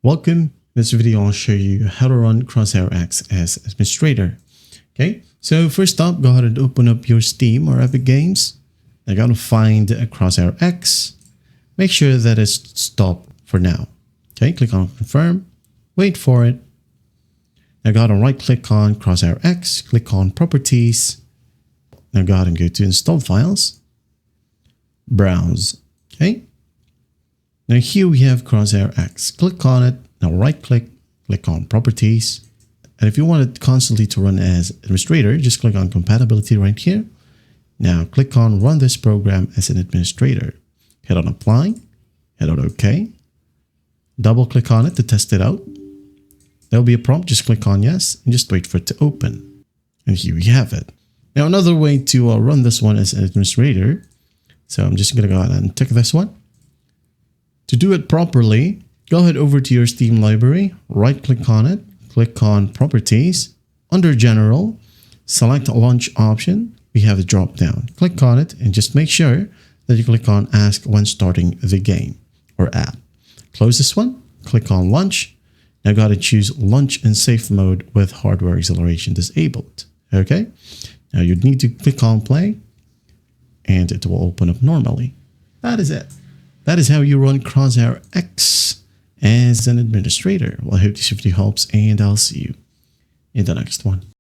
Welcome. In this video, I'll show you how to run Crosshair X as administrator. Okay, so first up, go ahead and open up your Steam or Epic Games. Now, you're going to find Crosshair X. Make sure that it's stopped for now. Okay, click on confirm, wait for it. Now, go ahead and right click on Crosshair X, click on properties. Now, go ahead and go to install files, browse. Okay. Now here we have Crosshair X. Click on it. Now right click on properties. And if you want it constantly to run as administrator, just click on compatibility right here. Now click on run this program as an administrator. Hit on apply, hit on OK. Double click on it to test it out. There'll be a prompt. Just click on yes and just wait for it to open. And here we have it. Now another way to run this one as an administrator. So I'm just going to go ahead and tick this one. To do it properly, go ahead over to your Steam library, right click on it, click on properties, under general, select launch option. We have a drop down. Click on it and just make sure that you click on ask when starting the game or app. Close this one, click on launch. Now go ahead and choose launch in safe mode with hardware acceleration disabled. Okay. Now you need to click on play and it will open up normally. That is it. That is how you run Crosshair X as an administrator. Well, I hope this video helps and I'll see you in the next one.